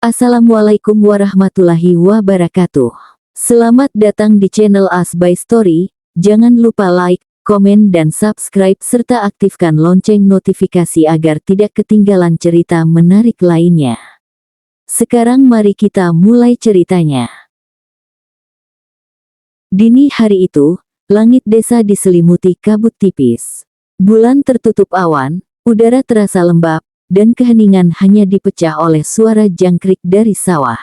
Assalamualaikum warahmatullahi wabarakatuh. Selamat datang di channel As by Story. Jangan lupa like, komen dan subscribe serta aktifkan lonceng notifikasi agar tidak ketinggalan cerita menarik lainnya. Sekarang mari kita mulai ceritanya. Dini hari itu, langit desa diselimuti kabut tipis. Bulan tertutup awan, udara terasa lembab, dan keheningan hanya dipecah oleh suara jangkrik dari sawah.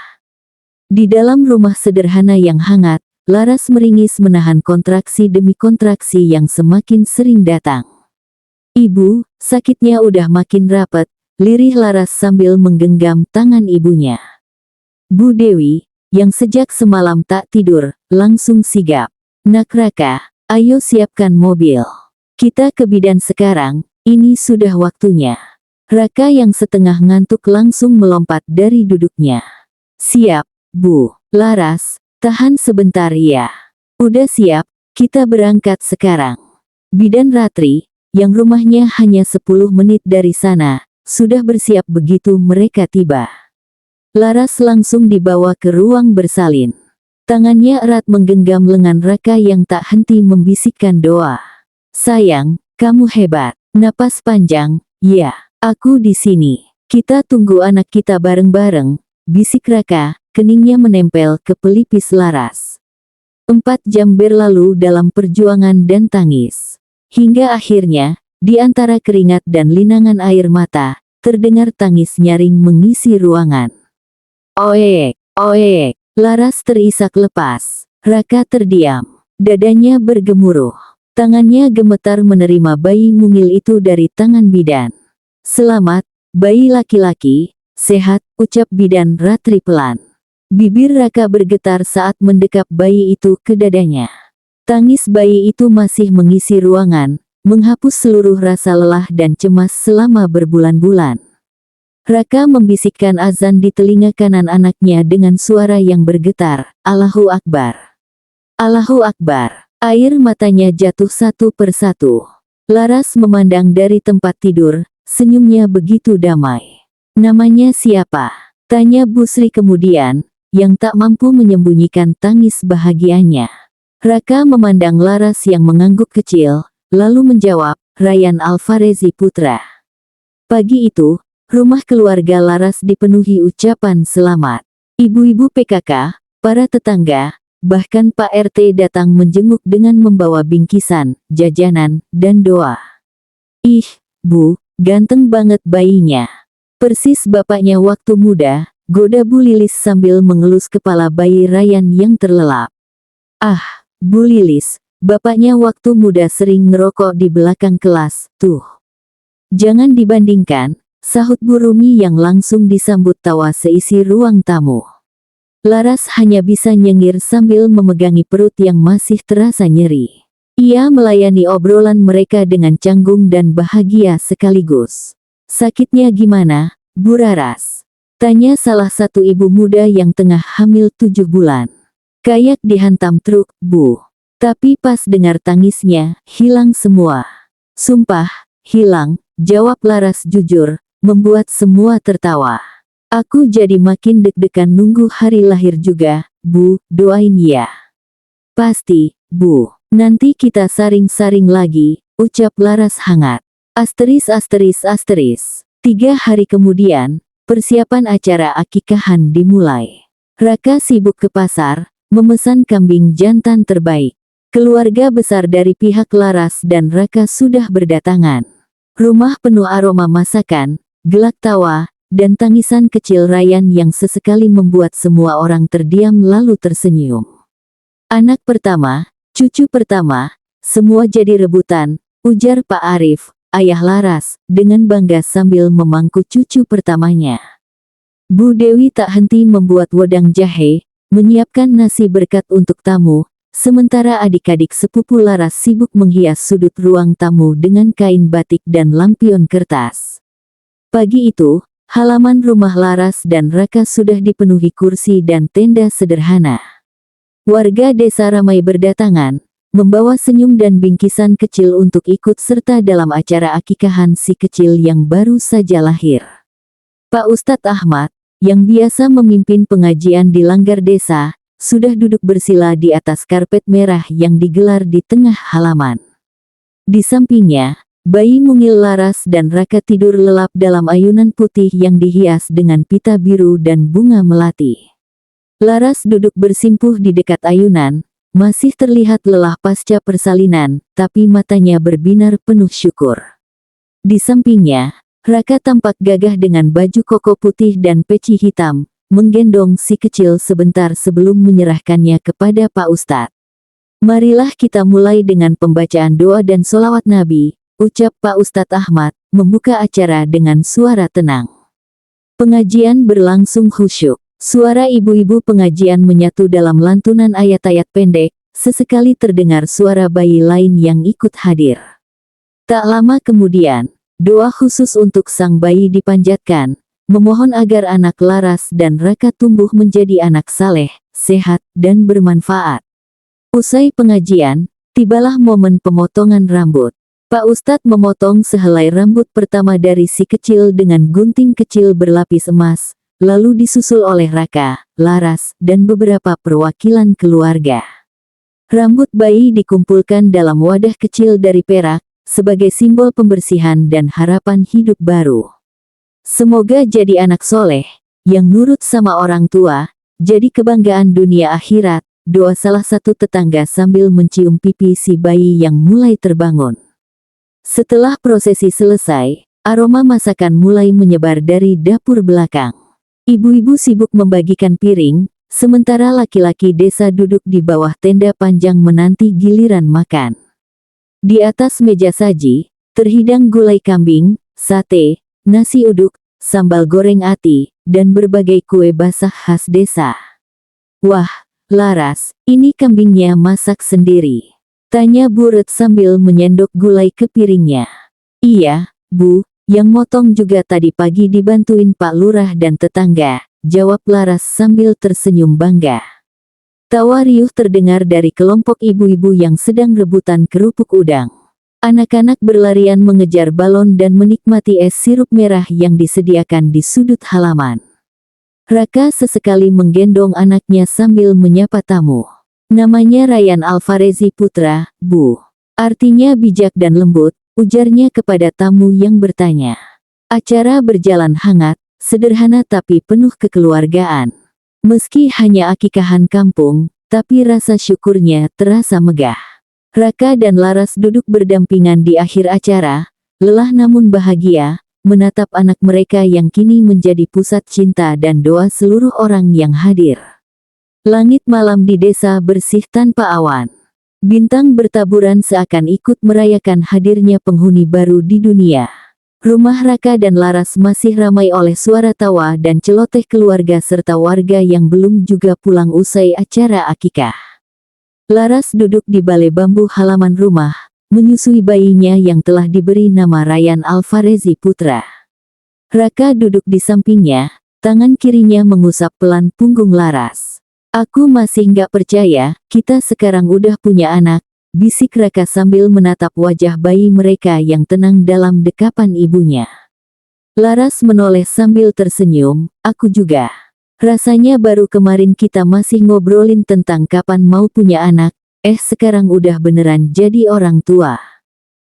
Di dalam rumah sederhana yang hangat, Laras meringis menahan kontraksi demi kontraksi yang semakin sering datang. "Ibu, sakitnya udah makin rapat," lirih Laras sambil menggenggam tangan ibunya. Bu Dewi, yang sejak semalam tak tidur, langsung sigap. "Nak Raka, ayo siapkan mobil. Kita ke bidan sekarang, ini sudah waktunya." Raka yang setengah ngantuk langsung melompat dari duduknya. "Siap, Bu." "Laras, tahan sebentar ya." "Udah siap, kita berangkat sekarang." Bidan Ratri, yang rumahnya hanya 10 menit dari sana, sudah bersiap begitu mereka tiba. Laras langsung dibawa ke ruang bersalin. Tangannya erat menggenggam lengan Raka yang tak henti membisikkan doa. "Sayang, kamu hebat. Napas panjang, ya. Aku di sini. Kita tunggu anak kita bareng-bareng," bisik Raka, keningnya menempel ke pelipis Laras. 4 jam berlalu dalam perjuangan dan tangis. Hingga akhirnya, di antara keringat dan linangan air mata, terdengar tangis nyaring mengisi ruangan. "Oek, oek." Laras terisak lepas. Raka terdiam. Dadanya bergemuruh. Tangannya gemetar menerima bayi mungil itu dari tangan bidan. "Selamat, bayi laki-laki, sehat," ucap bidan Ratri pelan. Bibir Raka bergetar saat mendekap bayi itu ke dadanya. Tangis bayi itu masih mengisi ruangan, menghapus seluruh rasa lelah dan cemas selama berbulan-bulan. Raka membisikkan azan di telinga kanan anaknya dengan suara yang bergetar, "Allahu Akbar. Allahu Akbar." Air matanya jatuh satu persatu. Laras memandang dari tempat tidur, senyumnya begitu damai. "Namanya siapa?" tanya Bu Sri kemudian, yang tak mampu menyembunyikan tangis bahagianya. Raka memandang Laras yang mengangguk kecil, lalu menjawab, "Ryan Alvarezi Putra." Pagi itu, rumah keluarga Laras dipenuhi ucapan selamat. Ibu-ibu PKK, para tetangga, bahkan Pak RT datang menjenguk dengan membawa bingkisan, jajanan, dan doa. "Ih, Bu, ganteng banget bayinya. Persis bapaknya waktu muda," goda Bu Lilis sambil mengelus kepala bayi Ryan yang terlelap. "Ah, Bu Lilis, bapaknya waktu muda sering ngerokok di belakang kelas, tuh." "Jangan dibandingkan," sahut Bu Rumi yang langsung disambut tawa seisi ruang tamu. Laras hanya bisa nyengir sambil memegangi perut yang masih terasa nyeri. Ia melayani obrolan mereka dengan canggung dan bahagia sekaligus. "Sakitnya gimana, Bu Raras?" tanya salah satu ibu muda yang tengah hamil 7 bulan. "Kayak dihantam truk, Bu. Tapi pas dengar tangisnya, hilang semua." "Sumpah, hilang," jawab Laras jujur, membuat semua tertawa. "Aku jadi makin deg-degan nunggu hari lahir juga, Bu, doain ya." "Pasti, Bu. Nanti kita saring-saring lagi," ucap Laras hangat. Asteris. 3 hari kemudian, persiapan acara akikahan dimulai. Raka sibuk ke pasar, memesan kambing jantan terbaik. Keluarga besar dari pihak Laras dan Raka sudah berdatangan. Rumah penuh aroma masakan, gelak tawa, dan tangisan kecil Ryan yang sesekali membuat semua orang terdiam lalu tersenyum. "Anak pertama, cucu pertama, semua jadi rebutan," ujar Pak Arif, ayah Laras, dengan bangga sambil memangku cucu pertamanya. Bu Dewi tak henti membuat wedang jahe, menyiapkan nasi berkat untuk tamu, sementara adik-adik sepupu Laras sibuk menghias sudut ruang tamu dengan kain batik dan lampion kertas. Pagi itu, halaman rumah Laras dan Raka sudah dipenuhi kursi dan tenda sederhana. Warga desa ramai berdatangan, membawa senyum dan bingkisan kecil untuk ikut serta dalam acara akikahan si kecil yang baru saja lahir. Pak Ustadz Ahmad, yang biasa memimpin pengajian di langgar desa, sudah duduk bersila di atas karpet merah yang digelar di tengah halaman. Di sampingnya, bayi mungil Laras dan Raka tidur lelap dalam ayunan putih yang dihias dengan pita biru dan bunga melati. Laras duduk bersimpuh di dekat ayunan, masih terlihat lelah pasca persalinan, tapi matanya berbinar penuh syukur. Di sampingnya, Raka tampak gagah dengan baju koko putih dan peci hitam, menggendong si kecil sebentar sebelum menyerahkannya kepada Pak Ustadz. "Marilah kita mulai dengan pembacaan doa dan sholawat Nabi," ucap Pak Ustadz Ahmad, membuka acara dengan suara tenang. Pengajian berlangsung khusyuk. Suara ibu-ibu pengajian menyatu dalam lantunan ayat-ayat pendek, sesekali terdengar suara bayi lain yang ikut hadir. Tak lama kemudian, doa khusus untuk sang bayi dipanjatkan, memohon agar anak Laras dan Raka tumbuh menjadi anak saleh, sehat, dan bermanfaat. Usai pengajian, tibalah momen pemotongan rambut. Pak Ustadz memotong sehelai rambut pertama dari si kecil dengan gunting kecil berlapis emas, lalu disusul oleh Raka, Laras, dan beberapa perwakilan keluarga. Rambut bayi dikumpulkan dalam wadah kecil dari perak, sebagai simbol pembersihan dan harapan hidup baru. Semoga jadi anak soleh, yang nurut sama orang tua, jadi kebanggaan dunia akhirat, doa salah satu tetangga sambil mencium pipi si bayi yang mulai terbangun. Setelah prosesi selesai, aroma masakan mulai menyebar dari dapur belakang. Ibu-ibu sibuk membagikan piring, sementara laki-laki desa duduk di bawah tenda panjang menanti giliran makan. Di atas meja saji, terhidang gulai kambing, sate, nasi uduk, sambal goreng ati, dan berbagai kue basah khas desa. "Wah, Laras, ini kambingnya masak sendiri?" tanya Bu Ret sambil menyendok gulai ke piringnya. "Iya, Bu. Yang motong juga tadi pagi dibantuin Pak Lurah dan tetangga," jawab Laras sambil tersenyum bangga. Tawa riuh terdengar dari kelompok ibu-ibu yang sedang rebutan kerupuk udang. Anak-anak berlarian mengejar balon dan menikmati es sirup merah yang disediakan di sudut halaman. Raka sesekali menggendong anaknya sambil menyapa tamu. "Namanya Ryan Alvarezi Putra, Bu. Artinya bijak dan lembut," ujarnya kepada tamu yang bertanya. Acara berjalan hangat, sederhana tapi penuh kekeluargaan. Meski hanya akikahan kampung, tapi rasa syukurnya terasa megah. Raka dan Laras duduk berdampingan di akhir acara, lelah namun bahagia, menatap anak mereka yang kini menjadi pusat cinta dan doa seluruh orang yang hadir. Langit malam di desa bersih tanpa awan. Bintang bertaburan seakan ikut merayakan hadirnya penghuni baru di dunia. Rumah Raka dan Laras masih ramai oleh suara tawa dan celoteh keluarga serta warga yang belum juga pulang usai acara akikah. Laras duduk di balai bambu halaman rumah, menyusui bayinya yang telah diberi nama Ryan Alvarezi Putra. Raka duduk di sampingnya, tangan kirinya mengusap pelan punggung Laras. "Aku masih nggak percaya, kita sekarang udah punya anak," bisik Raka sambil menatap wajah bayi mereka yang tenang dalam dekapan ibunya. Laras menoleh sambil tersenyum, "Aku juga. Rasanya baru kemarin kita masih ngobrolin tentang kapan mau punya anak, sekarang udah beneran jadi orang tua."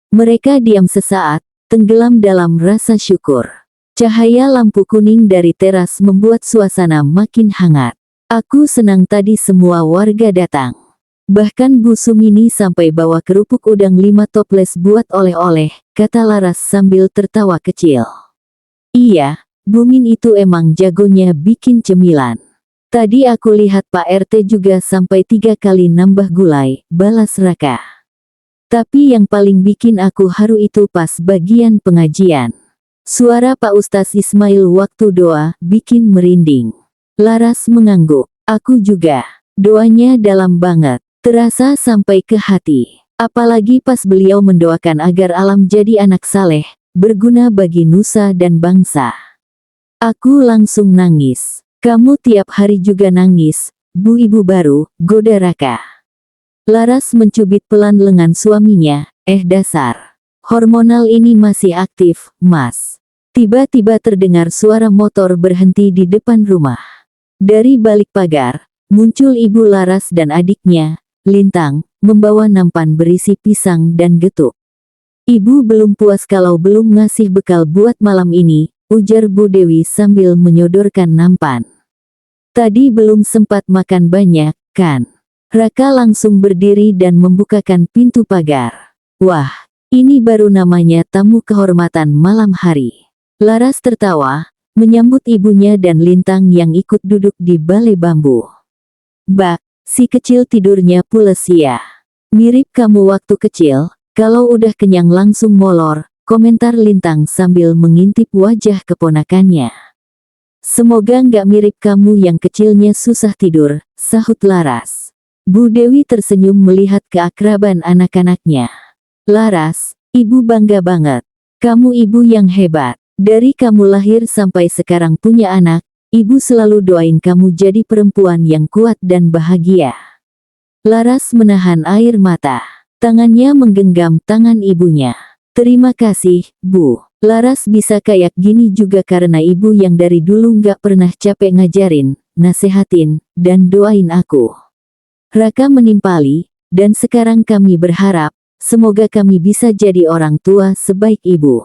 Mereka diam sesaat, tenggelam dalam rasa syukur. Cahaya lampu kuning dari teras membuat suasana makin hangat. "Aku senang tadi semua warga datang. Bahkan Bu Sumini sampai bawa kerupuk udang 5 toples buat oleh-oleh," kata Laras sambil tertawa kecil. "Iya, Bu Min itu emang jagonya bikin cemilan. Tadi aku lihat Pak RT juga sampai 3 kali nambah gulai," balas Raka. "Tapi yang paling bikin aku haru itu pas bagian pengajian. Suara Pak Ustaz Ismail waktu doa bikin merinding." Laras mengangguk. "Aku juga. Doanya dalam banget. Terasa sampai ke hati. Apalagi pas beliau mendoakan agar alam jadi anak saleh, berguna bagi nusa dan bangsa. Aku langsung nangis." "Kamu tiap hari juga nangis, Bu Ibu baru," goda Raka. Laras mencubit pelan lengan suaminya, dasar. Hormonal ini masih aktif, Mas." Tiba-tiba terdengar suara motor berhenti di depan rumah. Dari balik pagar, muncul Ibu Laras dan adiknya, Lintang, membawa nampan berisi pisang dan getuk. "Ibu belum puas kalau belum ngasih bekal buat malam ini," ujar Bu Dewi sambil menyodorkan nampan. "Tadi belum sempat makan banyak, kan?" Raka langsung berdiri dan membukakan pintu pagar. "Wah, ini baru namanya tamu kehormatan malam hari." Laras tertawa, menyambut ibunya dan Lintang yang ikut duduk di balai bambu. "Bak, si kecil tidurnya pules ya. Mirip kamu waktu kecil, kalau udah kenyang langsung molor," komentar Lintang sambil mengintip wajah keponakannya. "Semoga nggak mirip kamu yang kecilnya susah tidur," sahut Laras. Bu Dewi tersenyum melihat keakraban anak-anaknya. "Laras, ibu bangga banget. Kamu ibu yang hebat. Dari kamu lahir sampai sekarang punya anak, ibu selalu doain kamu jadi perempuan yang kuat dan bahagia." Laras menahan air mata. Tangannya menggenggam tangan ibunya. "Terima kasih, Bu. Laras bisa kayak gini juga karena ibu yang dari dulu nggak pernah capek ngajarin, nasehatin, dan doain aku." Raka menimpali, "Dan sekarang kami berharap, semoga kami bisa jadi orang tua sebaik ibu."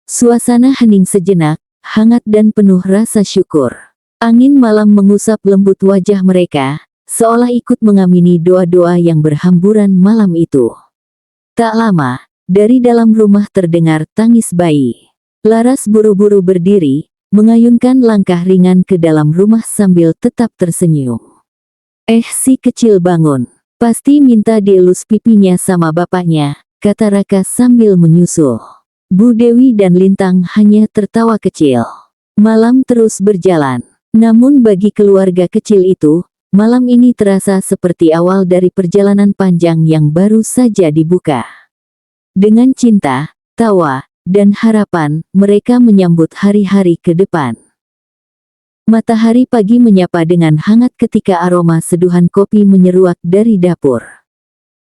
Suasana hening sejenak, hangat dan penuh rasa syukur. Angin malam mengusap lembut wajah mereka, seolah ikut mengamini doa-doa yang berhamburan malam itu. Tak lama, dari dalam rumah terdengar tangis bayi. Laras buru-buru berdiri, mengayunkan langkah ringan ke dalam rumah sambil tetap tersenyum. Si kecil bangun. Pasti minta dielus pipinya sama bapaknya," kata Raka sambil menyusul. Bu Dewi dan Lintang hanya tertawa kecil. Malam terus berjalan. Namun bagi keluarga kecil itu, malam ini terasa seperti awal dari perjalanan panjang yang baru saja dibuka. Dengan cinta, tawa, dan harapan, mereka menyambut hari-hari ke depan. Matahari pagi menyapa dengan hangat ketika aroma seduhan kopi menyeruak dari dapur.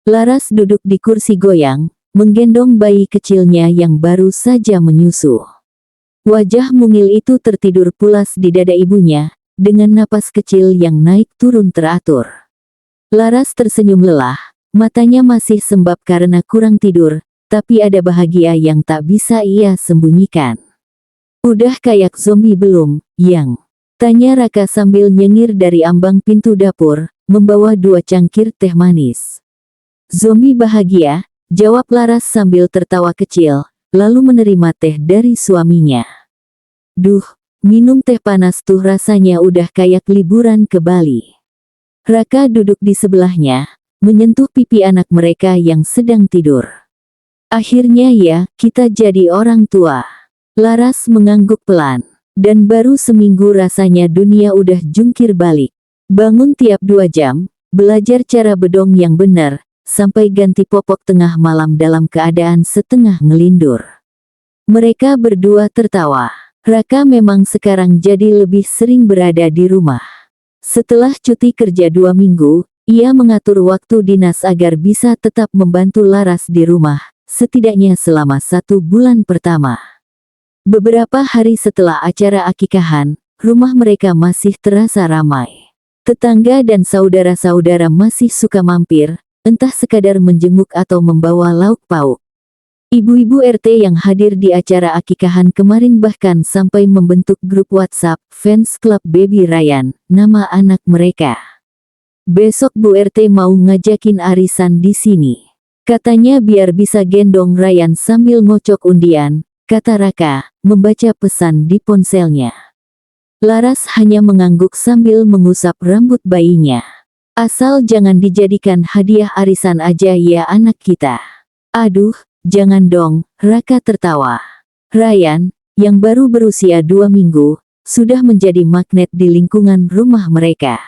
Laras duduk di kursi goyang, menggendong bayi kecilnya yang baru saja menyusu. Wajah mungil itu tertidur pulas di dada ibunya, dengan napas kecil yang naik turun teratur. Laras tersenyum lelah, matanya masih sembab karena kurang tidur, tapi ada bahagia yang tak bisa ia sembunyikan. "Udah kayak zombie belum, Yang?" tanya Raka sambil nyengir dari ambang pintu dapur, membawa 2 cangkir teh manis. "Zombie bahagia," jawab Laras sambil tertawa kecil, lalu menerima teh dari suaminya. "Duh, minum teh panas tuh rasanya udah kayak liburan ke Bali." Raka duduk di sebelahnya, menyentuh pipi anak mereka yang sedang tidur. "Akhirnya ya, kita jadi orang tua." Laras mengangguk pelan. "Dan baru seminggu rasanya dunia udah jungkir balik. Bangun tiap 2 jam, belajar cara bedong yang benar, sampai ganti popok tengah malam dalam keadaan setengah ngelindur." Mereka berdua tertawa. Raka memang sekarang jadi lebih sering berada di rumah. Setelah cuti kerja 2 minggu, ia mengatur waktu dinas agar bisa tetap membantu Laras di rumah, setidaknya selama 1 bulan pertama. Beberapa hari setelah acara akikahan, rumah mereka masih terasa ramai. Tetangga dan saudara-saudara masih suka mampir, entah sekadar menjenguk atau membawa lauk pauk. Ibu-ibu RT yang hadir di acara akikahan kemarin bahkan sampai membentuk grup WhatsApp Fans Club Baby Ryan, nama anak mereka. "Besok Bu RT mau ngajakin arisan di sini. Katanya biar bisa gendong Ryan sambil ngocok undian," kata Raka, membaca pesan di ponselnya. Laras hanya mengangguk sambil mengusap rambut bayinya. "Asal jangan dijadikan hadiah arisan aja ya anak kita." "Aduh, jangan dong," Raka tertawa. Ryan, yang baru berusia 2 minggu, sudah menjadi magnet di lingkungan rumah mereka.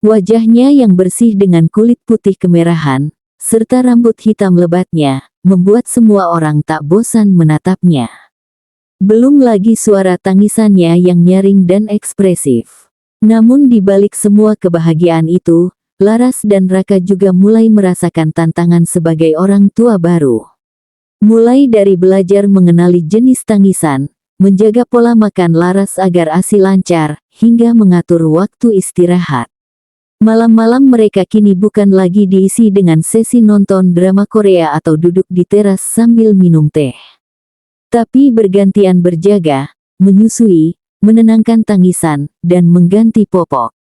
Wajahnya yang bersih dengan kulit putih kemerahan, serta rambut hitam lebatnya, membuat semua orang tak bosan menatapnya. Belum lagi suara tangisannya yang nyaring dan ekspresif. Namun di balik semua kebahagiaan itu, Laras dan Raka juga mulai merasakan tantangan sebagai orang tua baru. Mulai dari belajar mengenali jenis tangisan, menjaga pola makan Laras agar ASI lancar, hingga mengatur waktu istirahat. Malam-malam mereka kini bukan lagi diisi dengan sesi nonton drama Korea atau duduk di teras sambil minum teh. Tapi bergantian berjaga, menyusui, menenangkan tangisan, dan mengganti popok.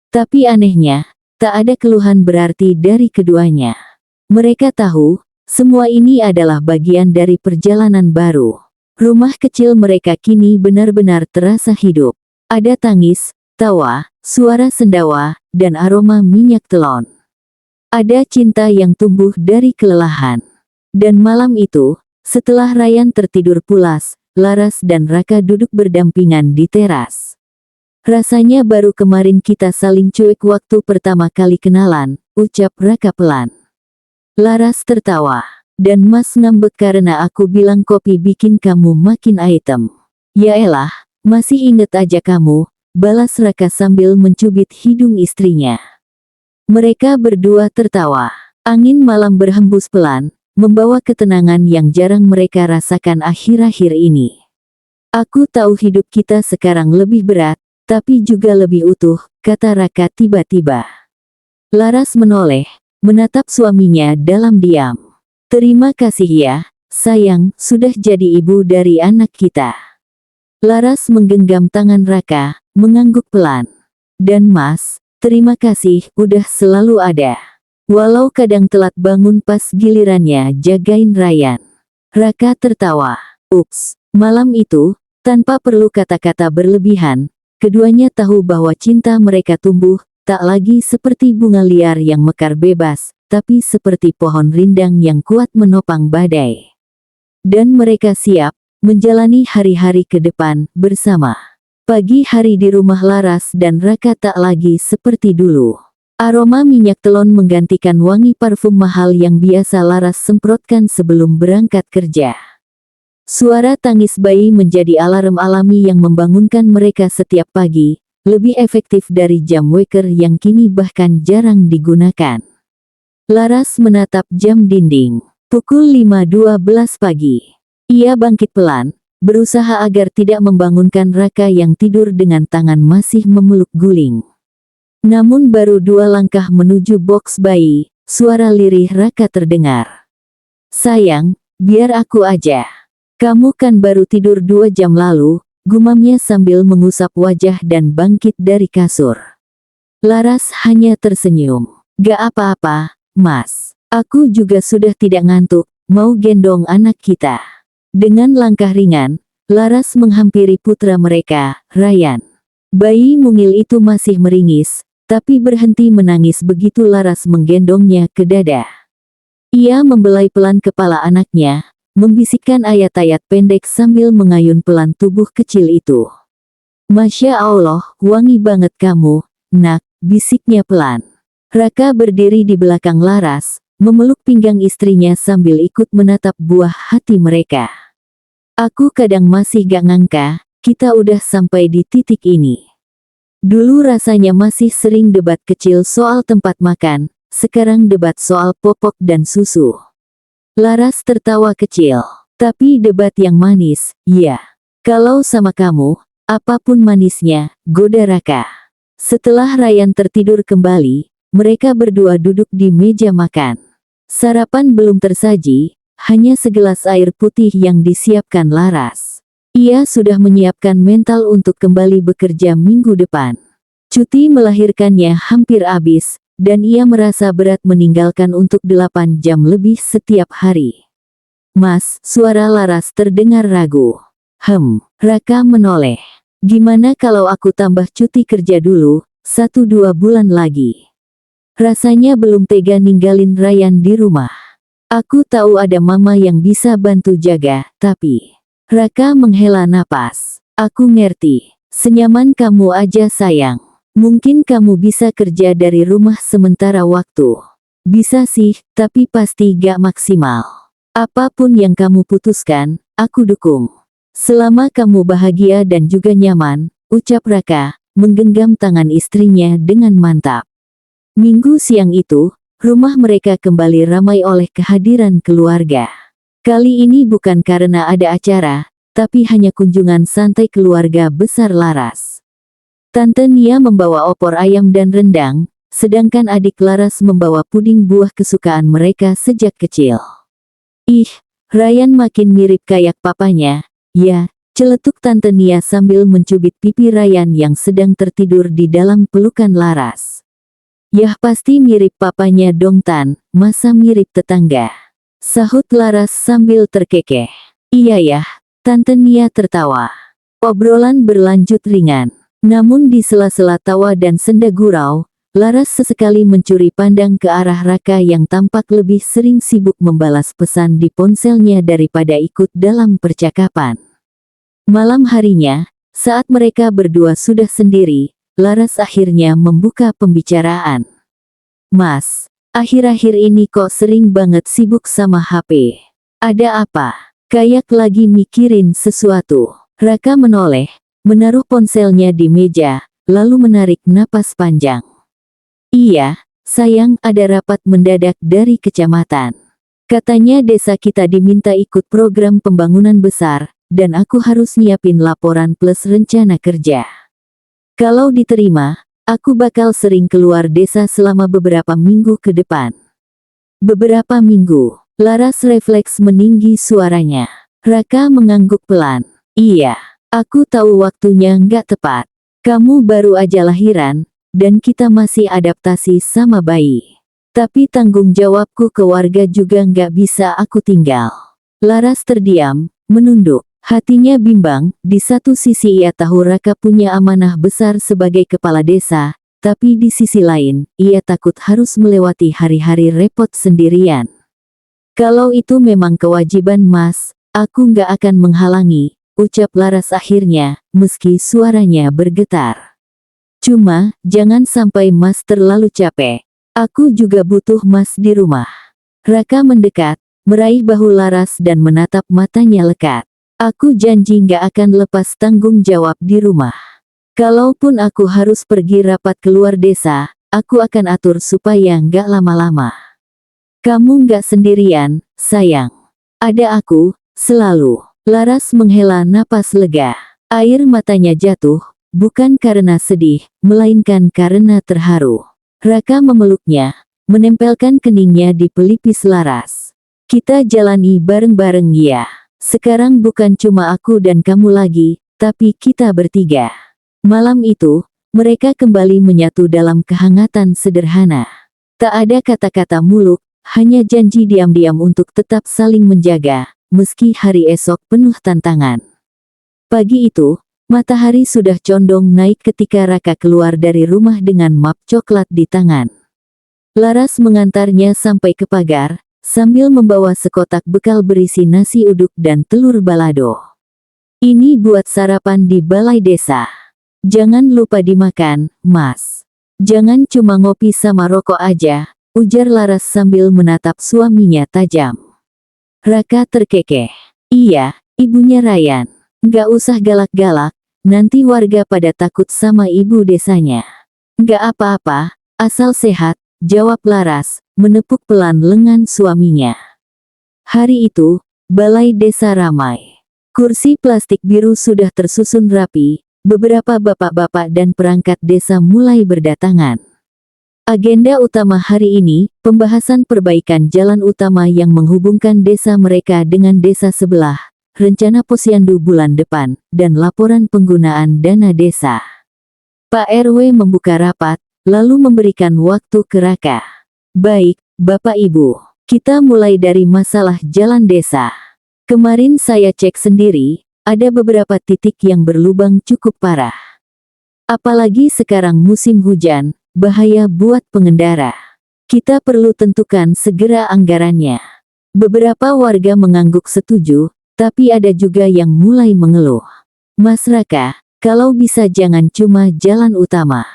Tapi anehnya, tak ada keluhan berarti dari keduanya. Mereka tahu, semua ini adalah bagian dari perjalanan baru. Rumah kecil mereka kini benar-benar terasa hidup. Ada tangis, tawa, suara sendawa, dan aroma minyak telon. Ada cinta yang tumbuh dari kelelahan. Dan malam itu, setelah Ryan tertidur pulas, Laras dan Raka duduk berdampingan di teras. Rasanya baru kemarin kita saling cuek waktu pertama kali kenalan, ucap Raka pelan. Laras tertawa. Dan Mas ngambek karena aku bilang kopi bikin kamu makin item. Yaelah, masih inget aja kamu, balas Raka sambil mencubit hidung istrinya. Mereka berdua tertawa. Angin malam berhembus pelan, membawa ketenangan yang jarang mereka rasakan akhir-akhir ini. Aku tahu hidup kita sekarang lebih berat, tapi juga lebih utuh, kata Raka tiba-tiba. Laras menoleh, menatap suaminya dalam diam. Terima kasih ya, sayang, sudah jadi ibu dari anak kita. Laras menggenggam tangan Raka, mengangguk pelan. Dan Mas, terima kasih, udah selalu ada. Walau kadang telat bangun pas gilirannya jagain Ryan. Raka tertawa. Ups, malam itu, tanpa perlu kata-kata berlebihan, keduanya tahu bahwa cinta mereka tumbuh, tak lagi seperti bunga liar yang mekar bebas, tapi seperti pohon rindang yang kuat menopang badai. Dan mereka siap menjalani hari-hari ke depan bersama. Pagi hari di rumah Laras dan Raka tak lagi seperti dulu. Aroma minyak telon menggantikan wangi parfum mahal yang biasa Laras semprotkan sebelum berangkat kerja. Suara tangis bayi menjadi alarm alami yang membangunkan mereka setiap pagi, lebih efektif dari jam waker yang kini bahkan jarang digunakan. Laras menatap jam dinding. Pukul 5.12 pagi. Ia bangkit pelan, berusaha agar tidak membangunkan Raka yang tidur dengan tangan masih memeluk guling. Namun baru 2 langkah menuju boks bayi, suara lirih Raka terdengar. Sayang, biar aku aja. Kamu kan baru tidur 2 jam lalu, gumamnya sambil mengusap wajah dan bangkit dari kasur. Laras hanya tersenyum. Gak apa-apa, Mas. Aku juga sudah tidak ngantuk, mau gendong anak kita. Dengan langkah ringan, Laras menghampiri putra mereka, Ryan. Bayi mungil itu masih meringis, tapi berhenti menangis begitu Laras menggendongnya ke dada. Ia membelai pelan kepala anaknya, membisikkan ayat-ayat pendek sambil mengayun pelan tubuh kecil itu. Masya Allah, wangi banget kamu, nak, bisiknya pelan. Raka berdiri di belakang Laras, memeluk pinggang istrinya sambil ikut menatap buah hati mereka. Aku kadang masih gak ngangka, kita udah sampai di titik ini. Dulu rasanya masih sering debat kecil soal tempat makan, sekarang debat soal popok dan susu. Laras tertawa kecil, tapi debat yang manis, ya. Kalau sama kamu, apapun manisnya, goda Raka. Setelah Ryan tertidur kembali, mereka berdua duduk di meja makan. Sarapan belum tersaji, hanya segelas air putih yang disiapkan Laras. Ia sudah menyiapkan mental untuk kembali bekerja minggu depan. Cuti melahirkannya hampir habis, dan ia merasa berat meninggalkan untuk 8 jam lebih setiap hari. Mas, suara Laras terdengar ragu. Raka menoleh. Gimana kalau aku tambah cuti kerja dulu, 1-2 bulan lagi? Rasanya belum tega ninggalin Ryan di rumah. Aku tahu ada mama yang bisa bantu jaga, tapi... Raka menghela napas. Aku ngerti. Senyaman kamu aja sayang. Mungkin kamu bisa kerja dari rumah sementara waktu. Bisa sih, tapi pasti gak maksimal. Apapun yang kamu putuskan, aku dukung. Selama kamu bahagia dan juga nyaman, ucap Raka, menggenggam tangan istrinya dengan mantap. Minggu siang itu, rumah mereka kembali ramai oleh kehadiran keluarga. Kali ini bukan karena ada acara, tapi hanya kunjungan santai keluarga besar Laras. Tante Nia membawa opor ayam dan rendang, sedangkan adik Laras membawa puding buah kesukaan mereka sejak kecil. Ih, Ryan makin mirip kayak papanya, ya, celetuk Tante Nia sambil mencubit pipi Ryan yang sedang tertidur di dalam pelukan Laras. Yah pasti mirip papanya dong Tan, masa mirip tetangga? Sahut Laras sambil terkekeh. Iya ya, Tante Nia tertawa. Obrolan berlanjut ringan. Namun di sela-sela tawa dan senda gurau, Laras sesekali mencuri pandang ke arah Raka yang tampak lebih sering sibuk membalas pesan di ponselnya daripada ikut dalam percakapan. Malam harinya, saat mereka berdua sudah sendiri, Laras akhirnya membuka pembicaraan. Mas, akhir-akhir ini kok sering banget sibuk sama HP. Ada apa? Kayak lagi mikirin sesuatu. Raka menoleh, menaruh ponselnya di meja, lalu menarik napas panjang. Iya, sayang, ada rapat mendadak dari kecamatan. Katanya desa kita diminta ikut program pembangunan besar, dan aku harus nyiapin laporan plus rencana kerja. Kalau diterima, aku bakal sering keluar desa selama beberapa minggu ke depan. Beberapa minggu, Laras refleks meninggi suaranya. Raka mengangguk pelan. Iya, aku tahu waktunya nggak tepat. Kamu baru aja lahiran, dan kita masih adaptasi sama bayi. Tapi tanggung jawabku ke warga juga nggak bisa aku tinggal. Laras terdiam, menunduk. Hatinya bimbang, di satu sisi ia tahu Raka punya amanah besar sebagai kepala desa, tapi di sisi lain, ia takut harus melewati hari-hari repot sendirian. Kalau itu memang kewajiban Mas, aku nggak akan menghalangi, ucap Laras akhirnya, meski suaranya bergetar. Cuma, jangan sampai Mas terlalu capek. Aku juga butuh Mas di rumah. Raka mendekat, meraih bahu Laras dan menatap matanya lekat. Aku janji nggak akan lepas tanggung jawab di rumah. Kalaupun aku harus pergi rapat keluar desa, aku akan atur supaya nggak lama-lama. Kamu nggak sendirian, sayang. Ada aku, selalu. Laras menghela napas lega. Air matanya jatuh, bukan karena sedih, melainkan karena terharu. Raka memeluknya, menempelkan keningnya di pelipis Laras. Kita jalani bareng-bareng ya. Sekarang bukan cuma aku dan kamu lagi, tapi kita bertiga. Malam itu, mereka kembali menyatu dalam kehangatan sederhana. Tak ada kata-kata muluk, hanya janji diam-diam untuk tetap saling menjaga, meski hari esok penuh tantangan. Pagi itu, matahari sudah condong naik ketika Raka keluar dari rumah dengan map coklat di tangan. Laras mengantarnya sampai ke pagar, sambil membawa sekotak bekal berisi nasi uduk dan telur balado. Ini buat sarapan di balai desa. Jangan lupa dimakan, Mas. Jangan cuma ngopi sama rokok aja, ujar Laras sambil menatap suaminya tajam. Raka terkekeh. Iya, ibunya Ryan. Nggak usah galak-galak, nanti warga pada takut sama ibu desanya. Nggak apa-apa, asal sehat, jawab Laras, menepuk pelan lengan suaminya. Hari itu, balai desa ramai. Kursi plastik biru sudah tersusun rapi, beberapa bapak-bapak dan perangkat desa mulai berdatangan. Agenda utama hari ini, pembahasan perbaikan jalan utama yang menghubungkan desa mereka dengan desa sebelah, rencana posyandu bulan depan, dan laporan penggunaan dana desa. Pak RW membuka rapat, lalu memberikan waktu ke Raka. Baik, Bapak Ibu, kita mulai dari masalah jalan desa. Kemarin saya cek sendiri, ada beberapa titik yang berlubang cukup parah. Apalagi sekarang musim hujan, bahaya buat pengendara. Kita perlu tentukan segera anggarannya. Beberapa warga mengangguk setuju, tapi ada juga yang mulai mengeluh. Mas Raka, kalau bisa jangan cuma jalan utama.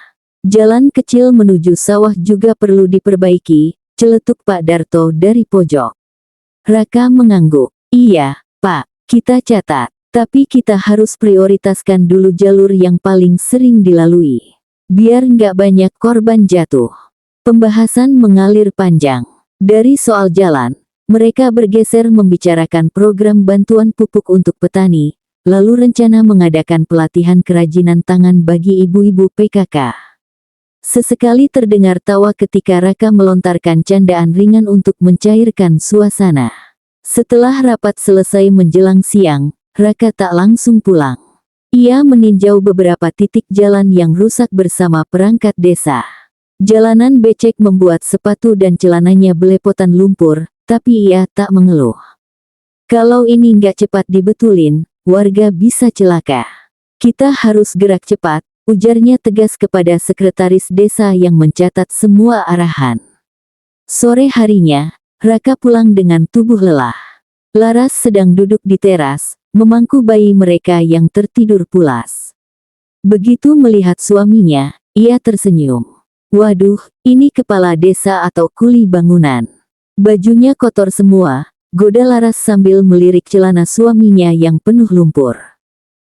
Jalan kecil menuju sawah juga perlu diperbaiki, celetuk Pak Darto dari pojok. Raka mengangguk. Iya, Pak, kita catat. Tapi kita harus prioritaskan dulu jalur yang paling sering dilalui. Biar nggak banyak korban jatuh. Pembahasan mengalir panjang. Dari soal jalan, mereka bergeser membicarakan program bantuan pupuk untuk petani, lalu rencana mengadakan pelatihan kerajinan tangan bagi ibu-ibu PKK. Sesekali terdengar tawa ketika Raka melontarkan candaan ringan untuk mencairkan suasana. Setelah rapat selesai menjelang siang, Raka tak langsung pulang. Ia meninjau beberapa titik jalan yang rusak bersama perangkat desa. Jalanan becek membuat sepatu dan celananya belepotan lumpur, tapi ia tak mengeluh. Kalau ini nggak cepat dibetulin, warga bisa celaka. Kita harus gerak cepat, ujarnya tegas kepada sekretaris desa yang mencatat semua arahan. Sore harinya, Raka pulang dengan tubuh lelah. Laras sedang duduk di teras, memangku bayi mereka yang tertidur pulas. Begitu melihat suaminya, ia tersenyum. Waduh, ini kepala desa atau kuli bangunan. Bajunya kotor semua, goda Laras sambil melirik celana suaminya yang penuh lumpur.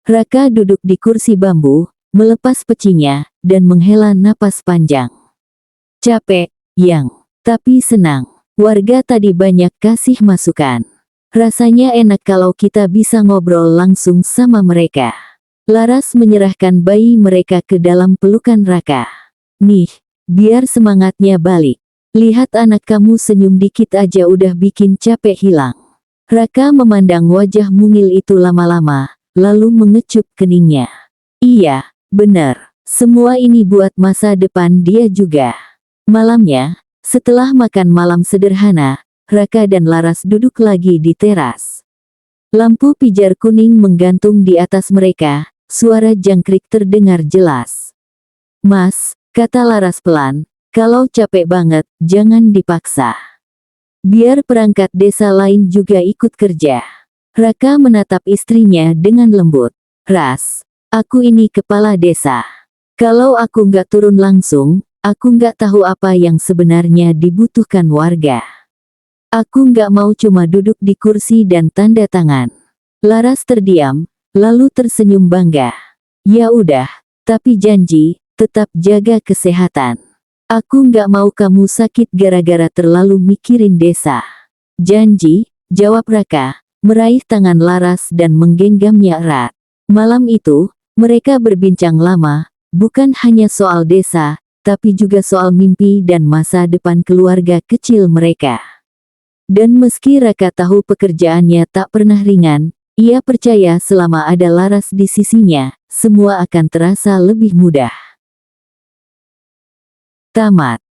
Raka duduk di kursi bambu, melepas pecinya, dan menghela napas panjang. Capek, Yang, tapi senang. Warga tadi banyak kasih masukan. Rasanya enak kalau kita bisa ngobrol langsung sama mereka. Laras menyerahkan bayi mereka ke dalam pelukan Raka. Nih, biar semangatnya balik. Lihat anak kamu senyum dikit aja udah bikin capek hilang. Raka memandang wajah mungil itu lama-lama, lalu mengecup keningnya. Iya, benar. Semua ini buat masa depan dia juga. Malamnya, setelah makan malam sederhana, Raka dan Laras duduk lagi di teras. Lampu pijar kuning menggantung di atas mereka, suara jangkrik terdengar jelas. Mas, kata Laras pelan, kalau capek banget, jangan dipaksa. Biar perangkat desa lain juga ikut kerja. Raka menatap istrinya dengan lembut. Ras, aku ini kepala desa. Kalau aku nggak turun langsung, aku nggak tahu apa yang sebenarnya dibutuhkan warga. Aku nggak mau cuma duduk di kursi dan tanda tangan. Laras terdiam, lalu tersenyum bangga. Ya udah, tapi janji, tetap jaga kesehatan. Aku nggak mau kamu sakit gara-gara terlalu mikirin desa. Janji, jawab Raka, meraih tangan Laras dan menggenggamnya erat. Malam itu, mereka berbincang lama, bukan hanya soal desa, tapi juga soal mimpi dan masa depan keluarga kecil mereka. Dan meski Raka tahu pekerjaannya tak pernah ringan, ia percaya selama ada Laras di sisinya, semua akan terasa lebih mudah. Tamat.